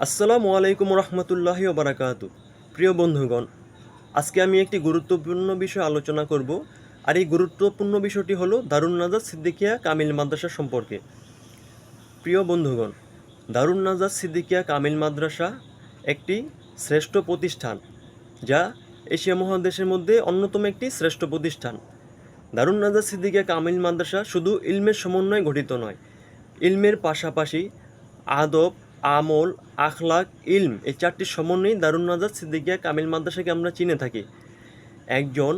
আসসালামু আলাইকুম রহমতুল্লাহি বারাকাতু। প্রিয় বন্ধুগণ, আজকে আমি একটি গুরুত্বপূর্ণ বিষয় আলোচনা করব। আর এই গুরুত্বপূর্ণ বিষয়টি হলো দারুন নাজাত সিদ্দিকিয়া কামিল মাদ্রাসা সম্পর্কে। প্রিয় বন্ধুগণ, দারুন নাজাত সিদ্দিকিয়া কামিল মাদ্রাসা একটি শ্রেষ্ঠ প্রতিষ্ঠান, যা এশিয়া মহাদেশের মধ্যে অন্যতম একটি শ্রেষ্ঠ প্রতিষ্ঠান। দারুন নাজাত সিদ্দিকিয়া কামিল মাদ্রাসা শুধু ইলমের সমন্বয়ে গঠিত নয়, ইলমের পাশাপাশি আদব, আমল, আখলাক, ইলম এই চারটি সমন্বয়েই দারুন নাজাত সিদ্দিকিয়া কামিল মাদ্রাসাকে আমরা চিনে থাকি। একজন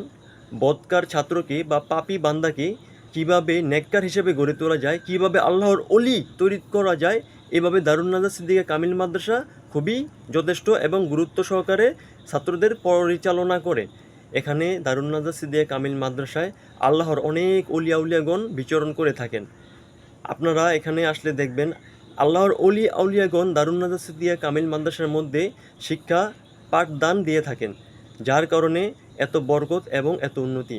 বদকার ছাত্রকে বা পাপী বান্দাকে কিভাবে নেককার হিসেবে গড়ে তোলা যায়, কিভাবে আল্লাহর অলি তৈরি করা যায়, এভাবে দারুন নাজাত সিদ্দিকিয়া কামিল মাদ্রাসা খুবই যথেষ্ট এবং গুরুত্ব সহকারে ছাত্রদের পরিচালনা করে। এখানে দারুন নাজাত সিদ্দিকিয়া কামিল মাদ্রাসায় আল্লাহর অনেক অলিয়া উলিয়াগণ বিচরণ করে থাকেন। আপনারা এখানে আসলে দেখবেন আল্লাহর অলি আউলিয়াগণ দারুন নাজাত সিদ্দিকিয়া কামিল মাদ্রাসার মধ্যে শিক্ষা পাঠদান দিয়ে থাকেন, যার কারণে এত বরকত এবং এত উন্নতি।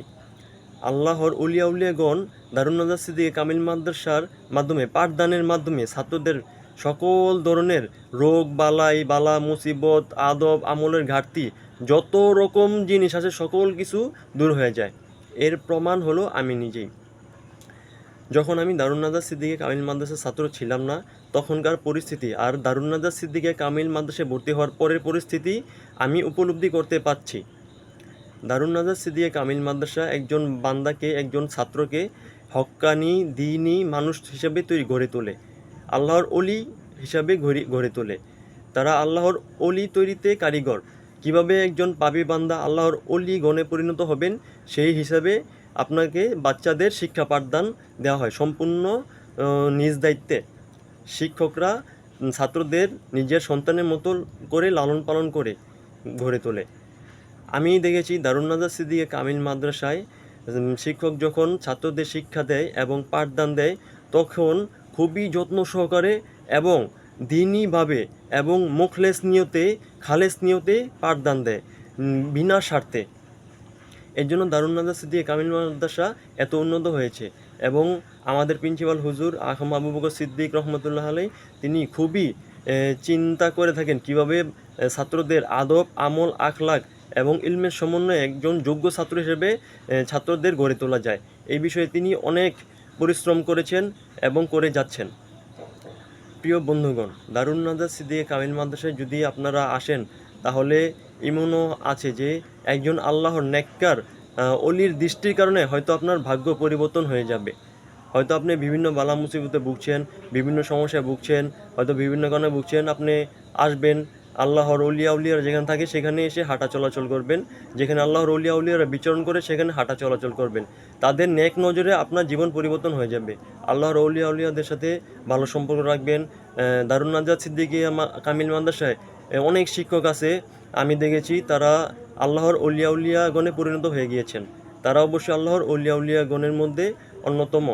আল্লাহর অলি আউলিয়াগণ দারুন নাজাত সিদ্দিকিয়া কামিল মাদ্রাসার মাধ্যমে পাঠদানের মাধ্যমে ছাত্রদের সকল ধরনের রোগ বালা মুসিবত, আদব আমলের ঘাটতি, যত রকম জিনিস আছে সকল কিছু দূর হয়ে যায়। এর প্রমাণ হলো আমি নিজেই। যখন আমি দারুন নাজাত সিদ্দিকিয়া কামিল মাদ্রাসার ছাত্র ছিলাম না, তখনকার পরিস্থিতি আর দারুন নাজাত সিদ্দিকিয়া কামিল মাদ্রাসায় ভর্তি হওয়ার পরের পরিস্থিতি আমি উপলব্ধি করতে পারছি। দারুন নাজাত সিদ্দিকিয়া কামিল মাদ্রাসা একজন বান্দাকে, একজন ছাত্রকে হক্কানি দ্বীনি মানুষ হিসেবে গড়ে তোলে, আল্লাহর অলি হিসাবে গড়ে তোলে। তারা আল্লাহর অলি তৈরিতে কারিগর। কিভাবে একজন পাপী বান্দা আল্লাহর অলি গণে পরিণত হবেন, সেই হিসাবে আপনাকে বাচ্চাদের শিক্ষা পাঠদান দেওয়া হয় সম্পূর্ণ নিজ দায়িত্বে। শিক্ষকরা ছাত্রদের নিজের সন্তানের মতো করে লালন পালন করে গড়ে তোলে। আমি দেখেছি দারুন নাজাত সিদ্দিকিয়া কামিল মাদ্রাসায় শিক্ষক যখন ছাত্রদের শিক্ষা দেয় এবং পাঠদান দেয়, তখন খুবই যত্ন সহকারে এবং দ্বীনিভাবে এবং মুখলেস নিয়তে, খালেস নিয়তে পাঠদান দেয়, বিনা স্বার্থে। এর জন্য দারুন নাজাত সিদ্দিকিয়া কামিল মাদ্রাসা এত উন্নত হয়েছে। এবং আমাদের প্রিন্সিপাল হুজুর আহম আবু বকর সিদ্দিক রহমতুল্লাহ আলাই, তিনি খুবই চিন্তা করে থাকেন কিভাবে ছাত্রদের আদব, আমল, আখলাক এবং ইলমের সমন্বয়ে একজন যোগ্য ছাত্র হিসেবে ছাত্রদের গড়ে তোলা যায়। এই বিষয়ে তিনি অনেক পরিশ্রম করেছেন এবং করে যাচ্ছেন। প্রিয় বন্ধুগণ, দারুন নাজাত সিদ্দিকিয়া কামিল মাদ্রাসায় যদি আপনারা আসেন, তাহলে এমনও আছে যে একজন আল্লাহর নেককার অলির দৃষ্টির কারণে হয়তো আপনার ভাগ্য পরিবর্তন হয়ে যাবে। হয়তো আপনি বিভিন্ন বালা মুসিবতে ভুগছেন, বিভিন্ন সমস্যায় ভুগছেন, হয়তো বিভিন্ন কারণে ভুগছেন, আপনি আসবেন আল্লাহর অলিয়া উলিয়ারা যেখানে থাকে সেখানে এসে হাঁটা চলাচল করবেন। যেখানে আল্লাহর অলিয়া উলিয়ারা বিচরণ করে সেখানে হাঁটা চলাচল করবেন। তাদের নেক নজরে আপনার জীবন পরিবর্তন হয়ে যাবে। আল্লাহর অলিয়া উলিয়াদের সাথে ভালো সম্পর্ক রাখবেন। দারুন নাজাত সিদ্দিকিয়া কামিল মাদ্রাসায় অনেক শিক্ষক আছে, আমি দেখেছি তারা আল্লাহর অলিয়া উলিয়াগণে পরিণত হয়ে গিয়েছেন। তারা অবশ্যই আল্লাহর অলিয়া উলিয়াগণের মধ্যে অন্যতম।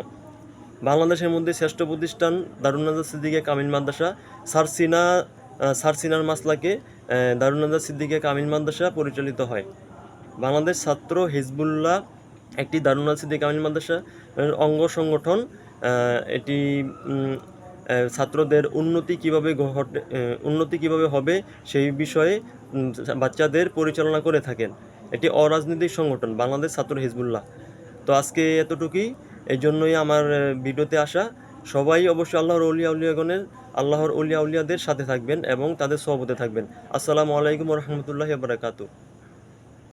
বাংলাদেশের মধ্যে শ্রেষ্ঠ প্রতিষ্ঠান দারুন নাজাত সিদ্দিকিয়া কামিল মাদ্রাসা। সারসিনার মাসলাকে দারুন নাজাত সিদ্দিকিয়া কামিল মাদ্রাসা পরিচালিত হয়। বাংলাদেশ ছাত্র হিজবুল্লাহ একটি দারুন নাজাত সিদ্দিকিয়া কামিল মাদ্রাসা অঙ্গ সংগঠন। এটি ছাত্রদের উন্নতি কিভাবে হবে সেই বিষয়ে বাচ্চাদের পরিচালনা করে থাকেন। এটি অরাজনৈতিক সংগঠন বাংলাদেশ ছাত্র হিজবুল্লাহ। তো আজকে এতটুকুই, এই জন্যই আমার ভিডিওতে আসা। সবাই অবশ্যই আল্লাহর অলিয়া উলিয়াদের সাথে থাকবেন এবং তাদের সহবতে থাকবেন। আসসালামু আলাইকুম রহমতুল্লাহি ওয়া বারাকাতুহু।